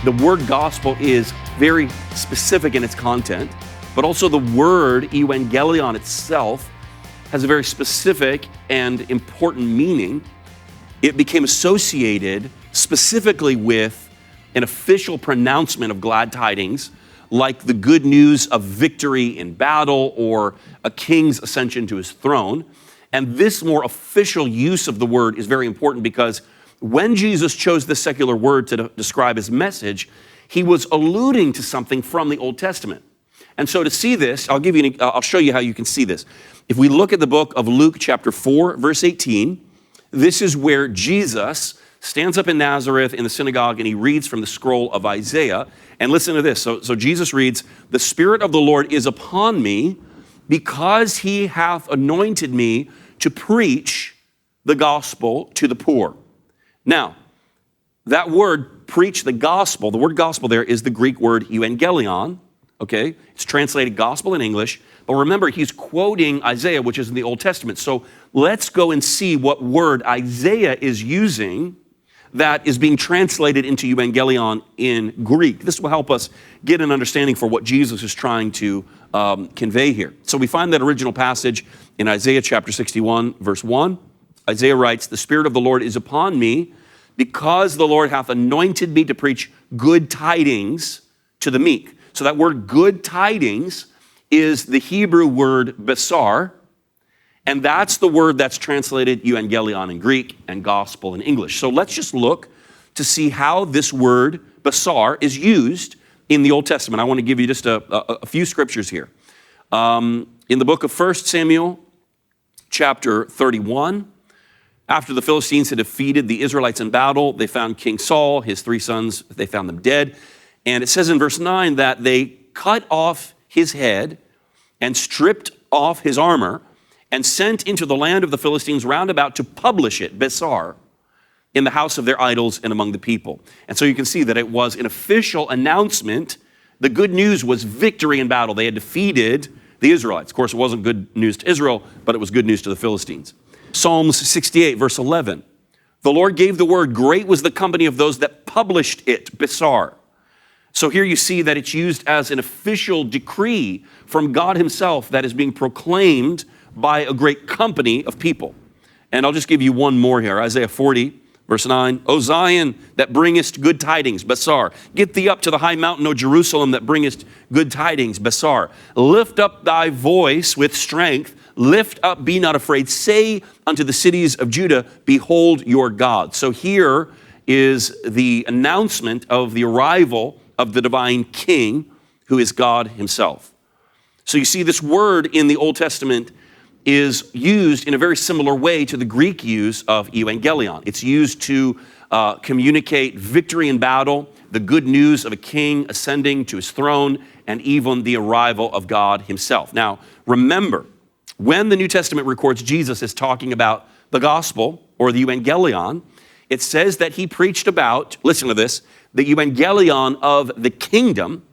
The word gospel is very specific in its content, but also the word evangelion itself has a very specific and important meaning. It became associated specifically with an official pronouncement of glad tidings, like the good news of victory in battle or a king's ascension to his throne. And this more official use of the word is very important because when Jesus chose this secular word to describe his message, he was alluding to something from the Old Testament. And so to see this, I'll show you how you can see this. If we look at the book of Luke chapter 4, verse 18, this is where Jesus stands up in Nazareth in the synagogue and he reads from the scroll of Isaiah. And listen to this. So Jesus reads, "The Spirit of the Lord is upon me because he hath anointed me to preach the gospel to the poor." Now, that word, preach the gospel, the word gospel there is the Greek word evangelion, okay? It's translated gospel in English, but remember, he's quoting Isaiah, which is in the Old Testament. So let's go and see what word Isaiah is using that is being translated into evangelion in Greek. This will help us get an understanding for what Jesus is trying to convey here. So we find that original passage in Isaiah chapter 61, verse 1. Isaiah writes, "The Spirit of the Lord is upon me, because the Lord hath anointed me to preach good tidings to the meek." So that word good tidings is the Hebrew word besar, and that's the word that's translated evangelion in Greek and gospel in English. So let's just look to see how this word besar is used in the Old Testament. I want to give you just a few scriptures here. In the book of 1 Samuel, chapter 31, after the Philistines had defeated the Israelites in battle, they found King Saul, his 3 sons, they found them dead. And it says in verse 9 that they cut off his head and stripped off his armor and sent into the land of the Philistines round about to publish it, besar, in the house of their idols and among the people. And so you can see that it was an official announcement. The good news was victory in battle. They had defeated the Israelites. Of course, it wasn't good news to Israel, but it was good news to the Philistines. Psalms 68, verse 11. "The Lord gave the word, great was the company of those that published it," besar. So here you see that it's used as an official decree from God himself that is being proclaimed by a great company of people. And I'll just give you one more here. Isaiah 40, verse 9. "O Zion, that bringest good tidings," besar. "Get thee up to the high mountain, O Jerusalem, that bringest good tidings," besar. "Lift up thy voice with strength. Lift up, be not afraid. Say unto the cities of Judah, behold your God." So here is the announcement of the arrival of the divine king, who is God himself. So you see, this word in the Old Testament is used in a very similar way to the Greek use of evangelion. It's used to communicate victory in battle, the good news of a king ascending to his throne, and even the arrival of God himself. Now, remember, when the New Testament records Jesus as talking about the gospel or the evangelion, it says that he preached about, listen to this, the evangelion of the kingdom,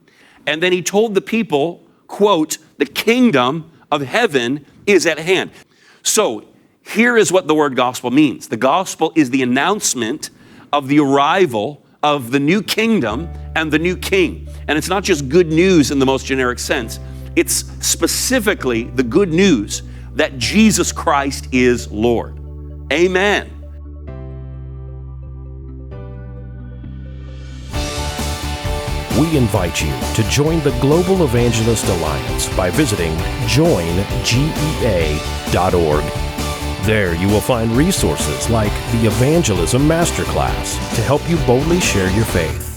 and then he told the people, quote, "The kingdom of heaven is at hand." So here is what the word gospel means. The gospel is the announcement of the arrival of the new kingdom and the new king. And it's not just good news in the most generic sense. It's specifically the good news that Jesus Christ is Lord. Amen. We invite you to join the Global Evangelist Alliance by visiting joingea.org. There you will find resources like the Evangelism Masterclass to help you boldly share your faith.